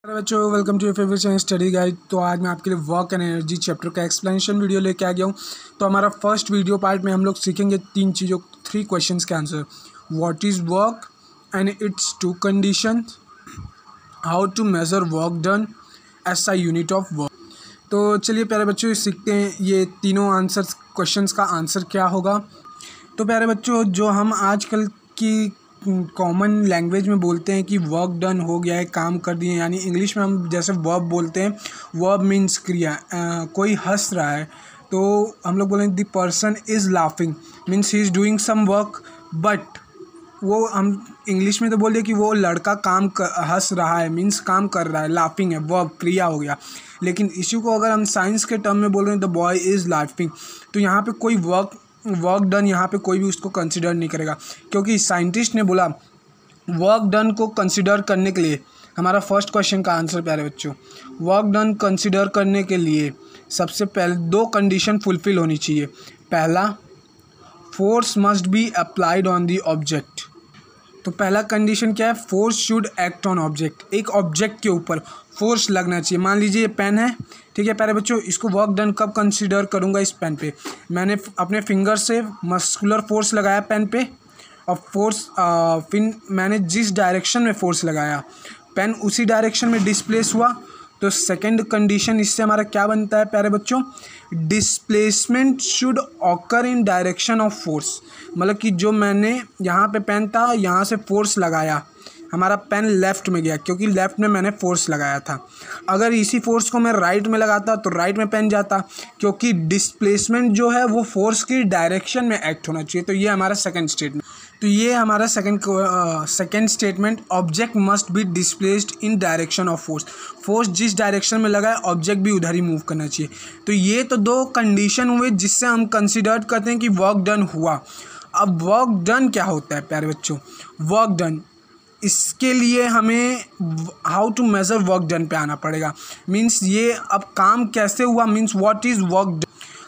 Hello बच्चों, welcome to your favourite channel study guide. तो आज मैं आपके लिए वर्क एंड एनर्जी चैप्टर का एक्सप्लेनेशन वीडियो लेके आ गया हूँ। तो हमारा फर्स्ट वीडियो पार्ट में हम लोग सीखेंगे थ्री क्वेश्चंस के answer. What is work and its two condition, how to measure work done, SI unit of work. तो चलिए प्यारे बच्चों सीखते हैं ये तीनों आंसर क्वेश्चंस का आंसर क्या होगा। तो प्यारे बच्चों, जो हम आजकल की कॉमन लैंग्वेज में बोलते हैं कि वर्क डन हो गया है, काम कर दिए, यानी इंग्लिश में हम जैसे वर्ब बोलते हैं, वर्ब मीन्स क्रिया। कोई हंस रहा है तो हम लोग बोलेंगे the person is laughing, means he is doing some work. But वो हम इंग्लिश में तो बोल दिए कि वो लड़का हंस रहा है, मीन्स काम कर रहा है, लाफिंग है, वर्ब क्रिया हो गया। लेकिन इसी को अगर हम साइंस के टर्म में बोल रहे हैं, द बॉय इज़ लाफिंग, तो यहाँ पे कोई वर्क डन यहाँ पे कोई भी उसको कंसिडर नहीं करेगा, क्योंकि साइंटिस्ट ने बोला वर्क डन को कंसिडर करने के लिए। हमारा फर्स्ट क्वेश्चन का आंसर प्यारे बच्चों, वर्क डन कंसिडर करने के लिए सबसे पहले दो कंडीशन फुलफिल होनी चाहिए। पहला, force must be applied on the object. तो पहला कंडीशन क्या है? Force should act on object. एक ऑब्जेक्ट के ऊपर फोर्स लगना चाहिए। मान लीजिए ये पेन है, ठीक है प्यारे बच्चों, इसको वर्क डन कब कंसीडर करूँगा? इस पेन पे मैंने अपने फिंगर से मस्कुलर फोर्स लगाया पेन पे, और फिर मैंने जिस डायरेक्शन में फोर्स लगाया पेन उसी डायरेक्शन में डिस्प्लेस हुआ। तो सेकंड कंडीशन इससे हमारा क्या बनता है प्यारे बच्चों? Displacement should occur in direction of force. मतलब कि जो मैंने यहाँ पे पेन था, यहाँ से फोर्स लगाया, हमारा पेन लेफ़्ट में गया क्योंकि लेफ़्ट में मैंने फोर्स लगाया था। अगर इसी फोर्स को मैं राइट में लगाता तो राइट में पेन जाता, क्योंकि डिस्प्लेसमेंट जो है वो फोर्स की डायरेक्शन में एक्ट होना चाहिए। तो ये हमारा सेकंड स्टेटमेंट। तो ये हमारा second statement, object must be displaced in direction of force. Force जिस डायरेक्शन में लगा है ऑब्जेक्ट भी उधर ही मूव करना चाहिए। तो ये तो दो कंडीशन हुए जिससे हम कंसिडर करते हैं कि वर्क डन हुआ। अब वर्क डन क्या होता है प्यारे बच्चों? वर्क डन, इसके लिए हमें how to measure work done पे आना पड़ेगा। मीन्स ये अब काम कैसे हुआ, means what is work done.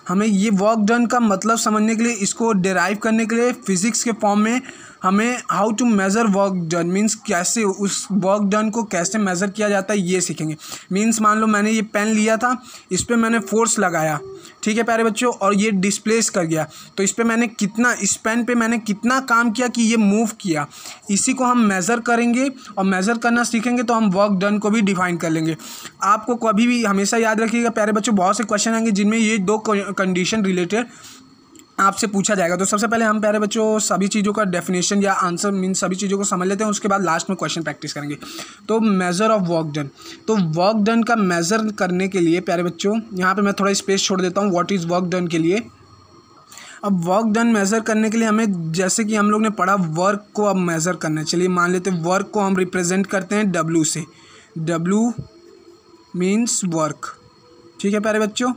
हमें ये वर्क डन का मतलब समझने के लिए, इसको डिराइव करने के लिए फिज़िक्स के फॉर्म में हमें how to measure work done, means कैसे उस वर्क डन को कैसे मेज़र किया जाता है ये सीखेंगे। मीन्स मान लो मैंने ये पेन लिया था, इस पर मैंने फोर्स लगाया, ठीक है प्यारे बच्चों, और ये डिस्प्लेस कर गया। तो इस पे मैंने कितना, इस पेन पे मैंने कितना काम किया कि ये मूव किया, इसी को हम मेज़र करेंगे। और मेज़र करना सीखेंगे तो हम वर्क डन को भी डिफाइन कर लेंगे। आपको कभी भी हमेशा याद रखिएगा प्यारे बच्चों, बहुत से क्वेश्चन आएंगे जिनमें ये दो कंडीशन रिलेटेड आपसे पूछा जाएगा। तो सबसे पहले हम प्यारे बच्चों सभी चीज़ों का डेफिनेशन या आंसर मीन सभी चीज़ों को समझ लेते हैं, उसके बाद लास्ट में क्वेश्चन प्रैक्टिस करेंगे। तो मेज़र ऑफ वर्क डन, तो वर्क डन का मेज़र करने के लिए प्यारे बच्चों, यहाँ पे मैं थोड़ा स्पेस छोड़ देता हूँ व्हाट इज़ वर्क डन के लिए। अब वर्क डन मेज़र करने के लिए हमें, जैसे कि हम लोग ने पढ़ा, वर्क को अब मेज़र करना है। चलिए मान लेते हैं वर्क को हम रिप्रेजेंट करते हैं W से। W मीन्स वर्क, ठीक है प्यारे बच्चों,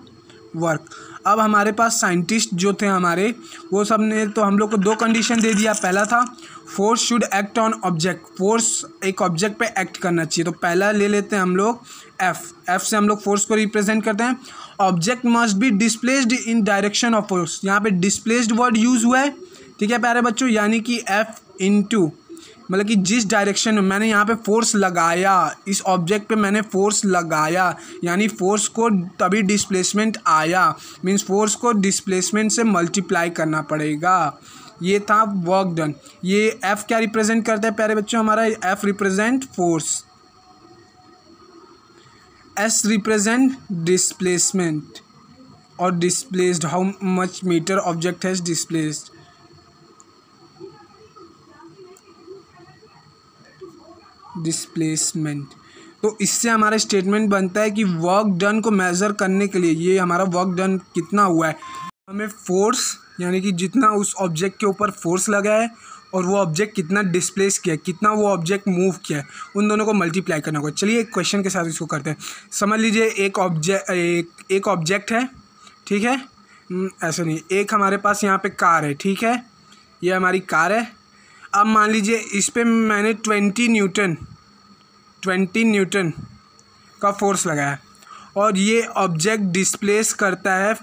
वर्क। अब हमारे पास साइंटिस्ट जो थे हमारे, वो सब ने तो हम लोग को दो कंडीशन दे दिया। पहला था force should act on object, force एक ऑब्जेक्ट पे एक्ट करना चाहिए। तो पहला ले लेते हैं हम लोग एफ से हम लोग फोर्स को रिप्रेजेंट करते हैं। Object must be displaced in direction of force, यहाँ पे डिस्प्लेस्ड वर्ड यूज हुआ है, ठीक है प्यारे बच्चों, यानी कि एफ इंटू, मतलब कि जिस डायरेक्शन में मैंने यहाँ पे फोर्स लगाया, इस ऑब्जेक्ट पे मैंने फोर्स लगाया, यानी फोर्स को तभी डिस्प्लेसमेंट आया, मीन्स फोर्स को डिस्प्लेसमेंट से मल्टीप्लाई करना पड़ेगा। ये था वर्क डन। ये एफ क्या रिप्रेजेंट करता है प्यारे बच्चों? हमारा F represent force, S represent displacement, और displaced how much metre object has displaced. Displacement. तो इससे हमारा स्टेटमेंट बनता है कि वर्क डन को मेज़र करने के लिए, ये हमारा वर्क डन कितना हुआ है, हमें फोर्स यानी कि जितना उस ऑब्जेक्ट के ऊपर फोर्स लगा है और वो ऑब्जेक्ट कितना डिस्प्लेस किया है, कितना वो ऑब्जेक्ट मूव किया है, उन दोनों को मल्टीप्लाई करना होगा। चलिए एक क्वेश्चन के साथ इसको करते हैं। समझ लीजिए एक ऑब्जेक्ट है, ठीक है, ऐसा नहीं, एक हमारे पास यहाँ पे कार है, ठीक है, ये हमारी कार है। अब मान लीजिए इस पे मैंने 20 न्यूटन का फोर्स लगाया और ये ऑब्जेक्ट डिस्प्लेस करता है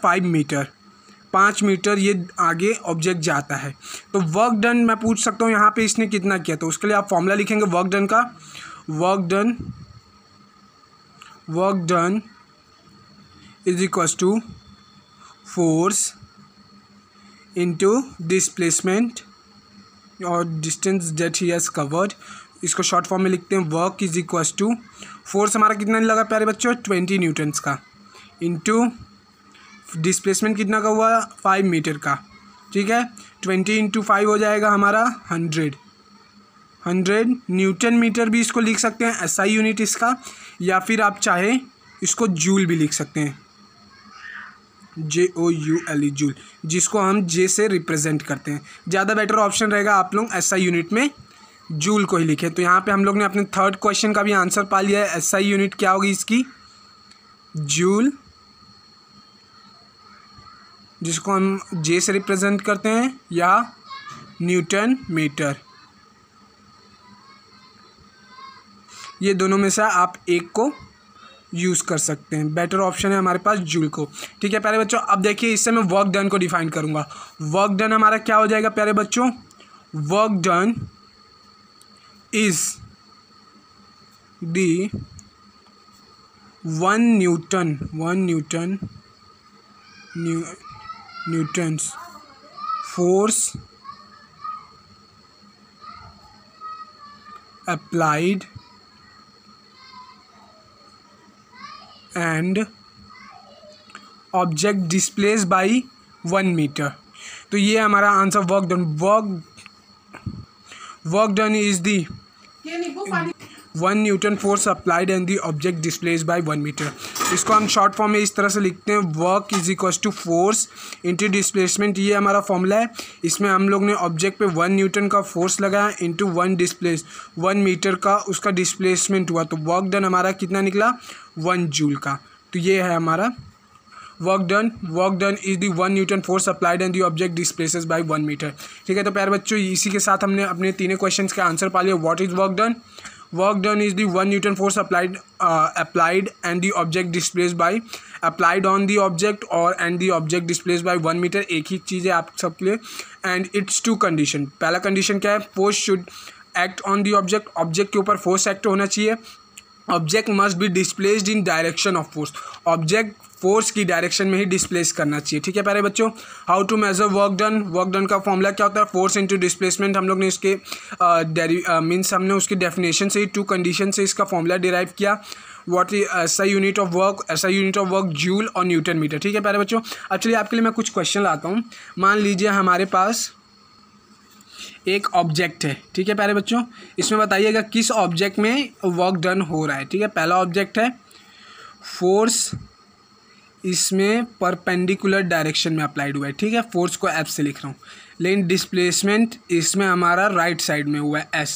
5 मीटर ये आगे ऑब्जेक्ट जाता है। तो वर्क डन मैं पूछ सकता हूँ यहाँ पे इसने कितना किया, तो उसके लिए आप फॉर्मूला लिखेंगे वर्क डन का। Work done work done is equals to force into displacement और distance that he has covered. इसको शॉर्ट फॉर्म में लिखते हैं work is equals to force हमारा कितना लगा प्यारे बच्चों 20 न्यूटन्स का, इनटू डिस्प्लेसमेंट कितना का हुआ 5 मीटर का, ठीक है। 20 इंटू 5 हो जाएगा हमारा 100 न्यूटन मीटर भी इसको लिख सकते हैं, SI यूनिट इसका, या फिर आप चाहे इसको जूल भी लिख सकते हैं, JOULE जूल, जिसको हम J से रिप्रेजेंट करते हैं। ज़्यादा बेटर ऑप्शन रहेगा आप लोग SI यूनिट में जूल को ही लिखें। तो यहाँ पे हम लोग ने अपने थर्ड क्वेश्चन का भी आंसर पा लिया है। SI यूनिट क्या होगी इसकी, जूल, जिसको हम J से रिप्रेजेंट करते हैं, या न्यूटन मीटर। ये दोनों में से आप एक को यूज़ कर सकते हैं। बेटर ऑप्शन है हमारे पास जूल को, ठीक है प्यारे बच्चों। अब देखिए इससे मैं वर्क डन को डिफाइन करूँगा। वर्क डन हमारा क्या हो जाएगा प्यारे बच्चों, work done is the 1 newtons force applied and object displace by 1 metre. तो ये हमारा answer work done is the 1 newton force applied and the object displace by 1 metre. इसको हम शॉर्ट फॉर्म में इस तरह से लिखते हैं, work is equals to force into displacement. ये हमारा फॉर्मूला है। इसमें हम लोग ने ऑब्जेक्ट पे 1 न्यूटन का फोर्स लगाया इंटू 1 मीटर का उसका डिस्प्लेसमेंट हुआ, तो वर्क डन हमारा कितना निकला 1 जूल का। तो ये है हमारा work done is the 1 newton force applied and the object displaces by 1 metre, ठीक है। तो प्यारे बच्चों इसी के साथ हमने अपने तीनों क्वेश्चन के आंसर पा लिया। What is work done? Work done is the 1 newton force applied and the object displace by applied on the object और and the object displace by 1 metre. एक ही चीज़ है आप सबके लिए। And it's 2 condition. पहला कंडीशन क्या है, force should act on the object, object के ऊपर फोर्स एक्ट होना चाहिए। Object must be displaced in direction of force, object force की डायरेक्शन में ही डिस्प्लेस करना चाहिए, ठीक है प्यारे बच्चों। How to measure work done का फॉर्मूला क्या होता है, फोर्स इनटू डिस्प्लेसमेंट। हम लोग ने इसके मीन्स हमने उसकी डेफिनेशन से ही 2 कंडीशन से इसका फॉर्मूला डिराइव किया। What is SI unit of work joule और न्यूटन मीटर, ठीक है प्यारे बच्चों। एक्चुअली आपके लिए मैं कुछ क्वेश्चन लाता हूँ। मान लीजिए हमारे पास एक ऑब्जेक्ट है, ठीक है प्यारे बच्चों। इसमें बताइएगा किस ऑब्जेक्ट में वर्क डन हो रहा है, ठीक है। पहला ऑब्जेक्ट है फोर्स, इसमें परपेंडिकुलर डायरेक्शन में अप्लाइड हुआ है, ठीक है। फोर्स को F से लिख रहा हूँ। लेकिन डिस्प्लेसमेंट इसमें हमारा राइट साइड में हुआ है S,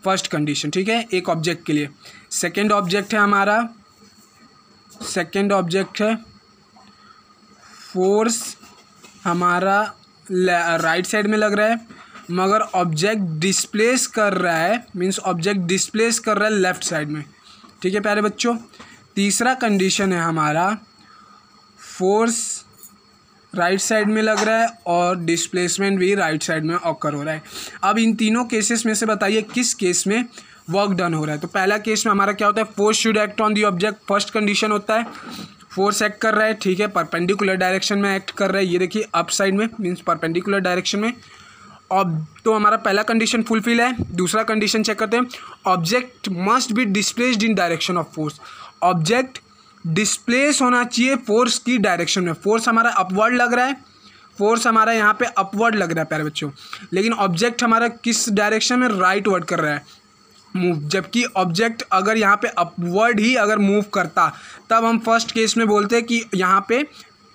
फर्स्ट कंडीशन, ठीक है, एक ऑब्जेक्ट के लिए। सेकेंड ऑब्जेक्ट है फोर्स हमारा राइट साइड में लग रहा है, मगर ऑब्जेक्ट डिस्प्लेस कर रहा है, मीन्स ऑब्जेक्ट डिस्प्लेस कर रहा है लेफ्ट साइड में, ठीक है प्यारे बच्चों। तीसरा कंडीशन है हमारा फोर्स राइट साइड में लग रहा है और डिस्प्लेसमेंट भी राइट साइड में ऑकर हो रहा है। अब इन तीनों केसेस में से बताइए किस केस में वर्क डन हो रहा है। तो पहला केस में हमारा क्या होता है, force should act on the object, first condition होता है फोर्स एक्ट कर रहा है, ठीक है, परपेंडिकुलर डायरेक्शन में एक्ट कर रहा है। ये देखिए अप साइड में, मीन्स परपेंडिकुलर डायरेक्शन में। अब तो हमारा पहला कंडीशन फुलफिल है। दूसरा कंडीशन चेक करते हैं, object must be displaced in direction of force, object displace होना चाहिए फोर्स की डायरेक्शन में। फोर्स हमारा अपवर्ड लग रहा है, फोर्स हमारा यहाँ पे अपवर्ड लग रहा है प्यारे बच्चों, लेकिन ऑब्जेक्ट हमारा किस डायरेक्शन में, राइट वर्ड कर रहा है मूव। जबकि ऑब्जेक्ट अगर यहाँ पे अपवर्ड ही अगर मूव करता तब हम फर्स्ट केस में बोलते हैं कि यहाँ पे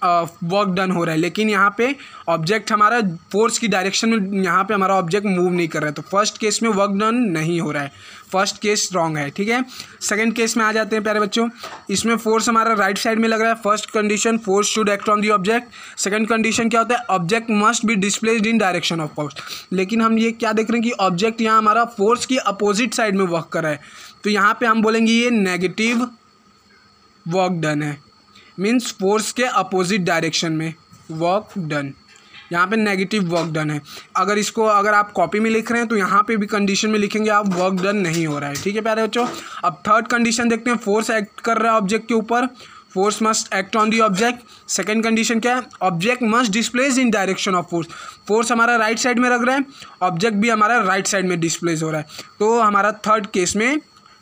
वर्क डन हो रहा है, लेकिन यहाँ पे ऑब्जेक्ट हमारा फोर्स की डायरेक्शन में, यहाँ पे हमारा ऑब्जेक्ट मूव नहीं कर रहा है, तो फर्स्ट केस में वर्क डन नहीं हो रहा है, फर्स्ट केस रॉन्ग है, ठीक है। सेकंड केस में आ जाते हैं प्यारे बच्चों। इसमें फोर्स हमारा राइट साइड में लग रहा है, first condition force should act on the object. Second condition क्या होता है, object must be displaced in direction of force. लेकिन हम ये क्या देख रहे हैं कि ऑब्जेक्ट यहाँ हमारा फोर्स की अपोजिट साइड में वर्क कर रहा है, तो यहाँ पे हम बोलेंगे ये नेगेटिव वर्क डन है, मीन्स फोर्स के अपोजिट डायरेक्शन में वर्क डन, यहाँ पे नेगेटिव वर्क डन है। अगर आप कॉपी में लिख रहे हैं तो यहाँ पे भी कंडीशन में लिखेंगे आप वर्क डन नहीं हो रहा है। ठीक है प्यारे बच्चों। अब थर्ड कंडीशन देखते हैं, फोर्स एक्ट कर रहा है ऑब्जेक्ट के ऊपर, force must act on the object. Second condition क्या है, object must displace in direction of force. Force हमारा राइट साइड में रख रहा है, ऑब्जेक्ट भी हमारा राइट साइड में डिस्प्लेस हो रहा है, तो हमारा थर्ड केस में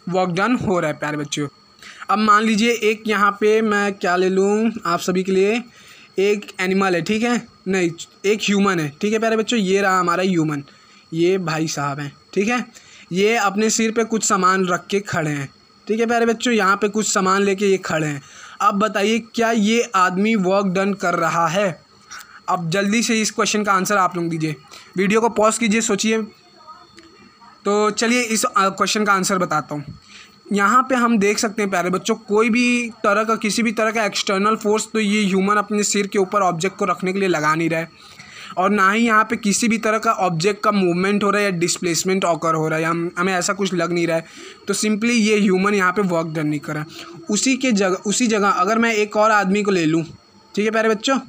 वर्क डन हो रहा है प्यारे बच्चों। अब मान लीजिए एक यहाँ पे मैं क्या ले लूँ आप सभी के लिए, एक एनिमल है, ठीक है, नहीं एक ह्यूमन है। ठीक है प्यारे बच्चों, ये रहा हमारा ह्यूमन, ये भाई साहब हैं। ठीक है, ये अपने सिर पे कुछ सामान रख के खड़े हैं। ठीक है प्यारे बच्चों, यहाँ पे कुछ सामान लेके ये खड़े हैं। अब बताइए क्या ये आदमी वर्क डन कर रहा है? अब जल्दी से इस क्वेश्चन का आंसर आप लोग दीजिए, वीडियो को पॉज कीजिए, सोचिए। तो चलिए इस क्वेश्चन का आंसर बताता हूँ। यहाँ पे हम देख सकते हैं प्यारे बच्चों, कोई भी तरह का किसी भी तरह का एक्सटर्नल फोर्स तो ये ह्यूमन अपने सिर के ऊपर ऑब्जेक्ट को रखने के लिए लगा नहीं रहा है, और ना ही यहाँ पे किसी भी तरह का ऑब्जेक्ट का मूवमेंट हो रहा है या डिस्प्लेसमेंट ऑकर हो रहा है, हमें ऐसा कुछ लग नहीं रहा है। तो सिंपली ये ह्यूमन यहाँ पे वर्क डन नहीं कर रहा है। उसी जगह अगर मैं एक और आदमी को ले लूँ, ठीक है प्यारे बच्चों,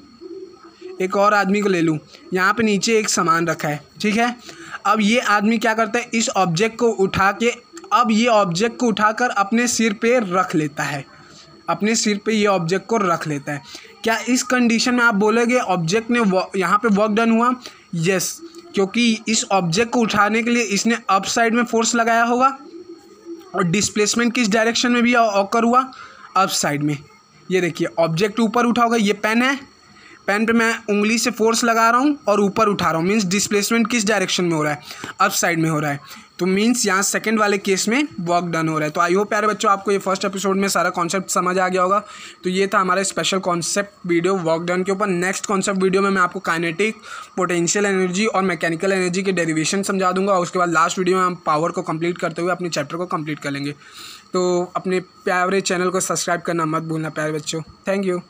एक और आदमी को ले लूँ, यहाँ पे नीचे एक सामान रखा है। ठीक है, अब ये आदमी क्या करता है, इस ऑब्जेक्ट को उठा के ये ऑब्जेक्ट को उठाकर अपने सिर पे रख लेता है, अपने सिर पे ये ऑब्जेक्ट को रख लेता है। क्या इस कंडीशन में आप बोलोगे ऑब्जेक्ट ने यहाँ पे वर्क डन हुआ? यस, क्योंकि इस ऑब्जेक्ट को उठाने के लिए इसने अप साइड में फोर्स लगाया होगा, और डिस्प्लेसमेंट किस डायरेक्शन में भी ऑकर हुआ? अप साइड में। ये देखिए ऑब्जेक्ट ऊपर उठा होगा, ये पेन है, पेन पे मैं उंगली से फोर्स लगा रहा हूँ और ऊपर उठा रहा हूँ, मीन्स डिस्प्लेसमेंट किस डायरेक्शन में हो रहा है? अप साइड में हो रहा है, तो मीन्स यहाँ सेकंड वाले केस में वर्क डन हो रहा है। तो आई होप प्यारे बच्चों आपको ये फर्स्ट एपिसोड में सारा कॉन्सेप्ट समझ आ गया होगा। तो ये था हमारा special concept video work done के ऊपर। नेक्स्ट कॉन्सेप्ट वीडियो में मैं आपको काइनेटिक, पोटेंशियल एनर्जी और मैकेनिकल एनर्जी के डेरिवेशन समझा दूंगा, और उसके बाद लास्ट वीडियो में हम पावर को कंप्लीट करते हुए अपने चैप्टर को कंप्लीट कर लेंगे। तो अपने प्यारे चैनल को सब्सक्राइब करना मत भूलना प्यारे बच्चों। Thank you.